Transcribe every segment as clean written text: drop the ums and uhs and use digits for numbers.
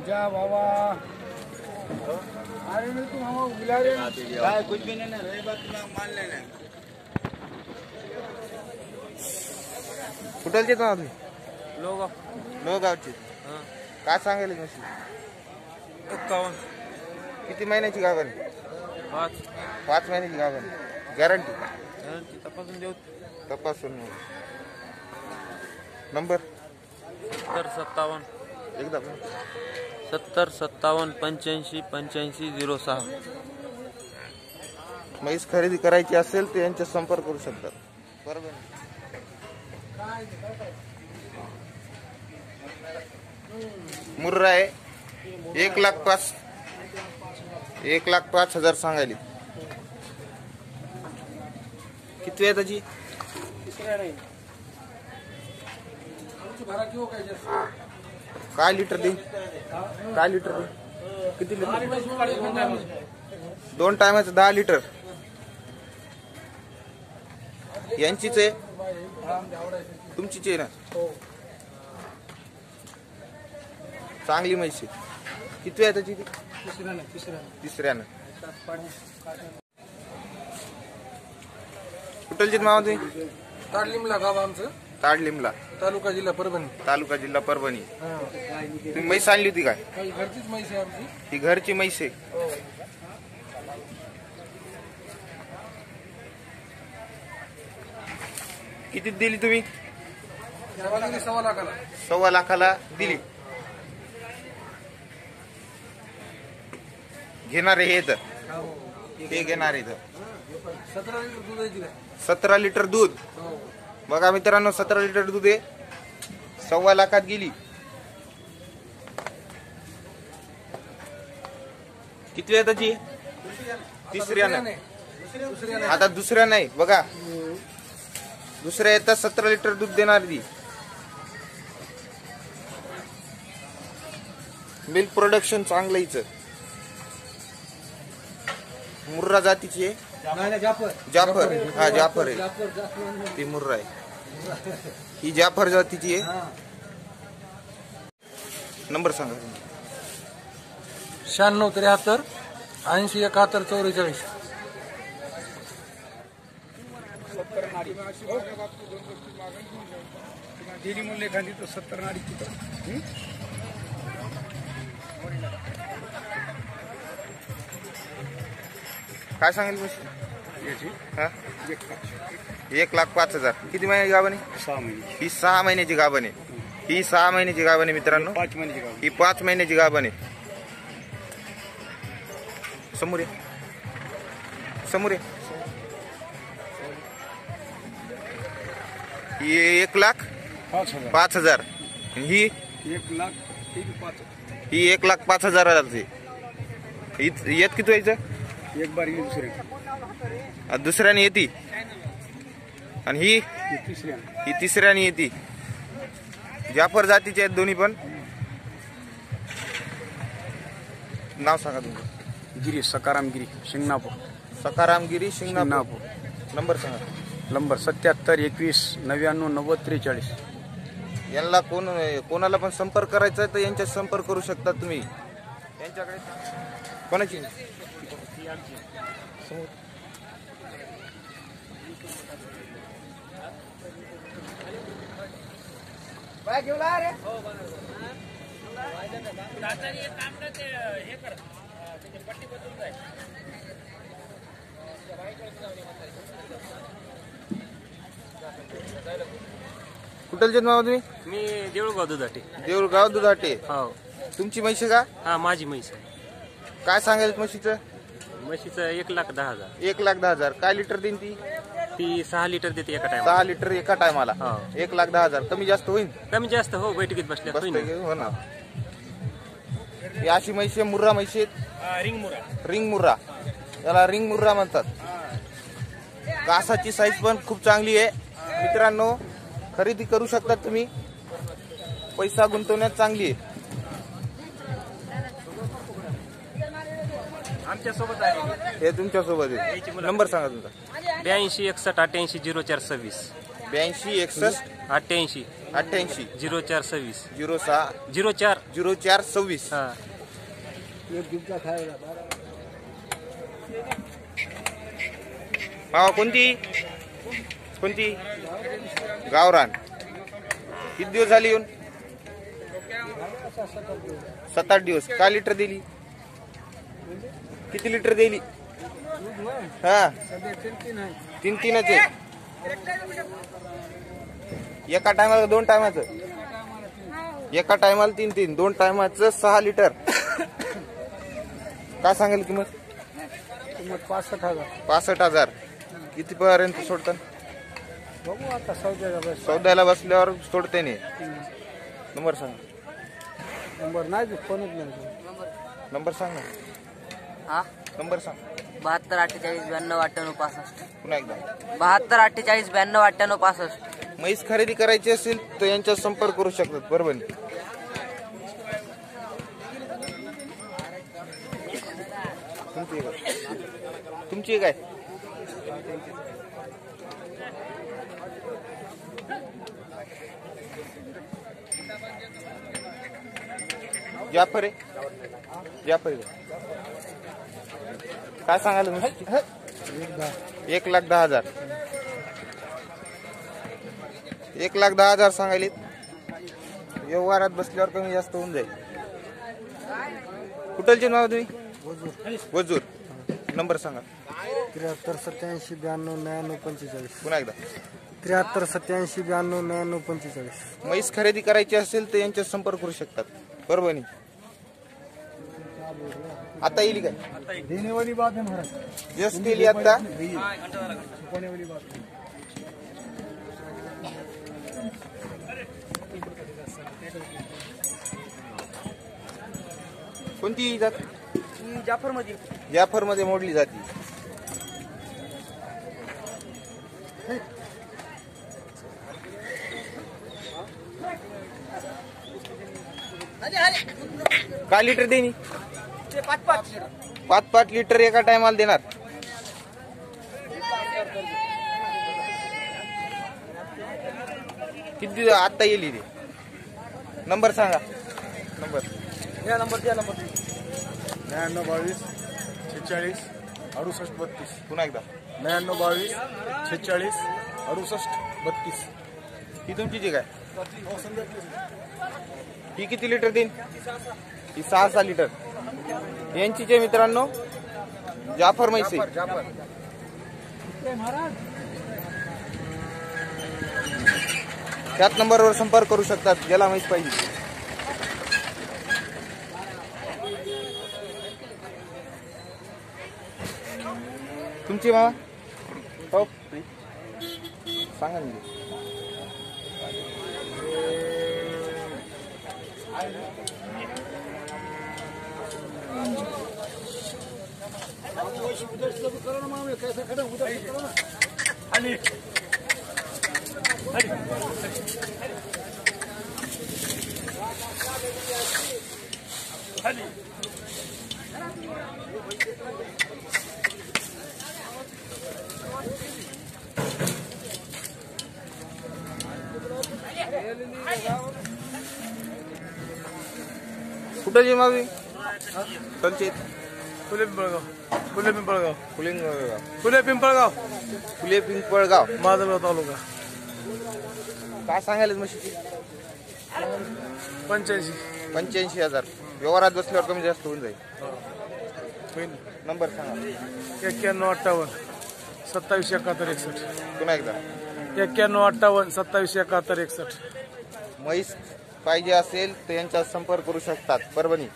जा बाबा। अरे नहीं तुम हम बुला रहे हैं कुछ भी नहीं ना रही बात मान लेना। कुठलचे ना तुम्ही? लोगावचे. काय सांगायला म्हशी? 51. किती महिन्याची गाभण? 5 महिन्याची गाभण. गॅरंटी तपासून देऊ. तपासून. नंबर 57 एकदा 70 57 85 85 06. म्हैस खरेदी करायची असेल तर यांचा संपर्क करू शकतात. बरोबर. मुर्रा आहे 1,05,000 सांगायली. किती आहे त्याची? काय लिटर दे? काय लिटर दे? किती लिटर? 2 टायमाचं 10 लिटर. यांचीच आहे तुमचीच आहे ना? चांगली म्हैस आहे. किती आहे त्याची? तिसऱ्यानं. कुठलचे मामा तुम्ही? ताडलिमला गाव आमचं. ताडलिमला तालुका जिल्हा परभणी. तालुका जिल्हा परभणी. तुम्ही म्हैस आणली होती काय? घरचीच म्हैस आहे आमची. ही घरची म्हैस आहे. किती दिली तुम्ही? 1.25 लाखाला. 1.25 लाखाला दिली. घेणारे हे तर ते घेणारे तर 17 लिटर दूध आहे. 17 लिटर दूध. बघा मित्रांनो 17 लिटर दूध आहे. 1.25 लाखात गेली. किती आहे त्याची? तिसऱ्यानं. आता दुसऱ्या नाही बघा. दुसऱ्या येतात 17 लिटर दूध देणार ती. मिल्क प्रोडक्शन चांगलं हिचं. मुर्रा जातीची आहे. जाफर. हा जाफर आहे. ती मुर्रा आहे. ही जाफर जातीची आहे. नंबर सांगा. 96 73 80 71 44. डेली मूल्य खाली तो 70 नाडी. काय सांगेल म्हशी? 1,05,000. किती महिन्याची गाभण आहे? 6 महिने. ही 6 महिन्याची गाभण आहे. ही 6 महिन्याची गाभण आहे मित्रांनो. 5 महिन्याची गाव. ही 5 महिन्याची गाभण आहे. समोर आहे. समोर आहे. ही 1,05,000. ही 1,05,000. ही 1,05,000 येत किती व्हायचं? एक बार दुसरे. दुसऱ्याने येते. आणि ही तिसऱ्याने येते. जाफर जातीचे आहेत दोन्ही पण. नाव सांगा तुमचं. गिरी सकारामगिरी शिंगणापूर. सकारामगिरी शिंगणापूर. नंबर सांगा. नंबर 77 21 99 90 43. यांना कोणाला पण संपर्क करायचा आहे तर यांच्या संपर्क करू शकता तुम्ही. यांच्याकडे कोणाची? कुठलचे नाव तुम्ही? मी देऊळगाव दुधाटे. देऊळगाव दुधाटे. हो. तुमची म्हैस का? हा माझी म्हैस आहे. काय सांगाल म्हशीचं? म्हशीचं 1,10,000. 1,10,000. काय लिटर देईन ती? ती 6 लिटर देते एका 6 टाइम. लिटर एका टायमाला. हो. 1,10,000. कमी जास्त होईल? कमी जास्त हो बैठकीत बसल्या हो ना. ही अशी म्हैस आहे. मुर्रा म्हैस रिंग मुर्रा. याला रिंग मुर्रा म्हणतात. कासाची साईज पण खूप चांगली आहे मित्रांनो. खरेदी करू शकतात तुम्ही. पैसा गुंतवण्यात चांगली आहे. आमच्या सोबत आहे. हे तुमच्या सोबत आहे. नंबर सांगा तुमचा. 82 61 88 04 26. 82 61 88 88 0426 06 04 0426. हा मावा कोणती गावरान. किती दिवस झाले येऊन? 7-8 दिवस. काय लिटर दिली? किती लिटर दिली? हा 3-3च आहे. एका टायमाला 2 टायमाचं? एका टायमाला 3-3, 2 टायमाचं 6 लिटर. काय सांगेल किंमत? 65,000. किती पर्यंत सोडतात? बघू आता सौद्याला बसल्यावर सोडते नाही. नंबर सांग. नंबर नाही फोनच नाही. नंबर सांग ना. हा नंबर सांग 72 48 92 98 65. पुन्हा एकदा. 72 48 92 98 65. म्हैस खरेदी करायची असेल तर यांच्या संपर्क करू शकतात. बरोबर. तुमची काय? जाफर आहे. जाफर आहे. काय सांगाल? 1,10,000. 1,10,000 सांगायले. व्यवहारात बसल्यावर कमी जास्त होऊन जाईल. कुठलचे नाव तुम्ही? वजूर. नंबर सांगा. 73 87 92 99 45. पुन्हा एकदा. 73 87 92 99 45. म्हैस खरेदी करायची असेल तर यांच्यात संपर्क करू शकतात. बरोबर. आता येईल काय? देने वाली बात है महाराज. जस्ट केली आता. छुपाने वाली बात है. कोणती जात? जाफर मध्ये मोडली जाते. काय लिटर देणी? 5-5 लिटर एका टायमाला देणार. किती आता येईल ते? नंबर सांगा. नंबर या नंबर द्या. नंबर 99 22 46 68 32. पुन्हा एकदा. 99 22 46 68 32. ही तुमची जी काय? ही किती लिटर देईन? ही 6 लिटर. यांचीच आहे मित्रांनो. जाफर म्हैस आहे. त्याच नंबरवर संपर्क करू शकतात ज्याला म्हैस पाहिजे. तुमची मामा हो सांगा ना. कुठं जे मावी चलचे फुले पिंपळगाव. फुले पिंपळगाव. फुले पिंपळगाव. फुले पिंपळगाव. माधवगाव तालुका. काय सांगायला म्हशीची? 85,000. व्यवहारात बसल्यावर कमी जास्त होऊन जाईल. नंबर सांगा. 91 58 27 71 61. पुन्हा एकदा. 91 58 27 71 61. म्हैस पाहिजे असेल तर यांचा संपर्क करू शकतात. परभणी.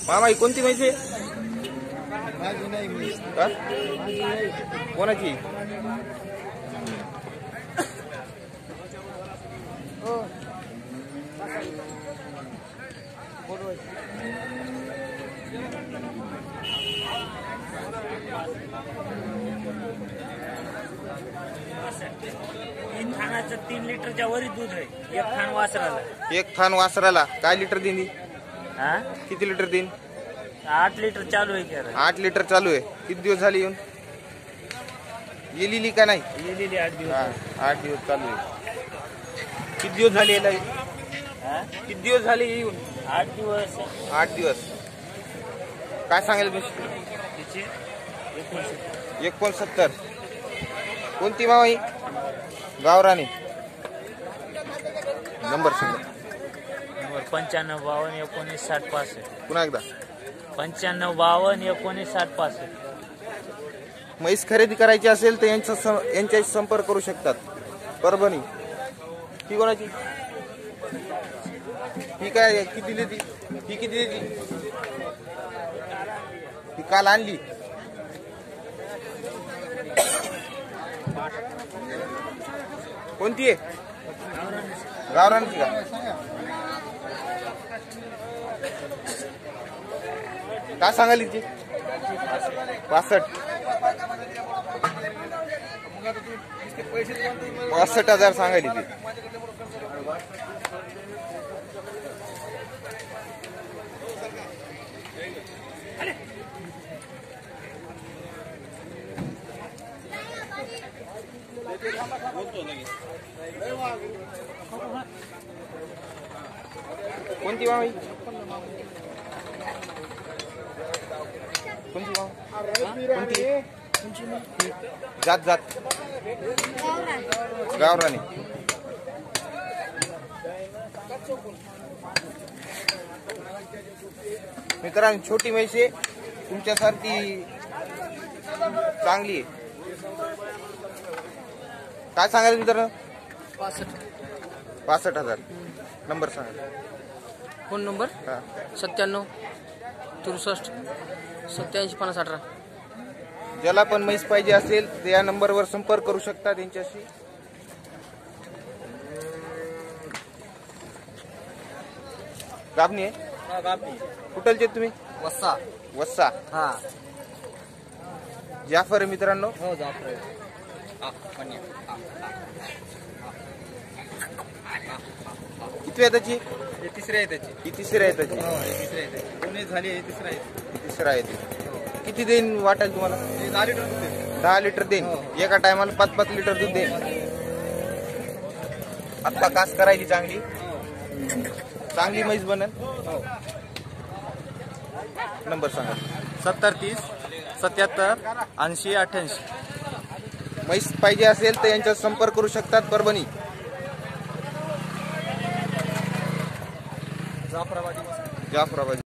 मामा ही कोणती म्हैस आहे? हा? कोणाची? थानाचं 3 लिटरच्या वरी दूध आहे. एक थान वासराला. एक थान वासराला काय लिटर देईन? हा किती लिटर देईन? 8 लिटर चालू आहे की 8 लिटर चालू आहे. किती दिवस झाले येऊन? येलेली का नाही? येलेली 8 दिवस. 8 दिवस चालू आहे. किती दिवस झाले याला? हा किती दिवस झाले येऊन? 8 दिवस. 8 दिवस. काय सांगेल तुम्ही? तिचे 69. 69. कोणती मावा ही? गावरानी. नंबर सांगा. नंबर 95 52 19 60 65. पुन्हा एकदा. 95 52 19 60 65. म्हैस खरेदी करायची असेल तर यांच्याशी संपर्क करू शकतात. परभणी. ही कोणाची? ही काय किती दिली ती? ही किती दिली? ही काल आणली. कोणती आहे? गावरानची का? काय सांगाली ती? 65. 65,000 सांगायली ती. कोणती मावी? कोणती मावी? कोणती? जात गावरानी. मित्रांनो छोटी म्हैस आहे तुमच्यासारखी चांगली आहे. काय सांगाल मित्रांनो? 65,000. नंबर सांगा. फोन नंबर हा 97 63 87 50 18. ज्याला पण म्हैस पाहिजे असेल तर या नंबरवर संपर्क करू शकता त्यांच्याशी. गाबणी आहे? कुठलचे तुम्ही? वस्सा. वस्सा. हा जाफर आहे मित्रांनो. हो जाफर. किती आहे त्याची? तिसरी आहे त्याची. ही तिसरी आहे त्याची. तिसरी आहे त्याची. कोणी झाली आहे तिसरी आहे. तिसरा आहे ती. किती देईन वाटेल तुम्हाला? 10 लिटर दूध देते. 10 लिटर देईन. एका टायमाला 5-5 लिटर दूध देईन. आता कास करायची चांगली चांगली म्हैस बनल. नंबर सांगा. 70 30 77 80 88. म्हैस पाहिजे असेल तर यांच्यात संपर्क करू शकतात. परभणी. जाफराबादी. जाफराबाद.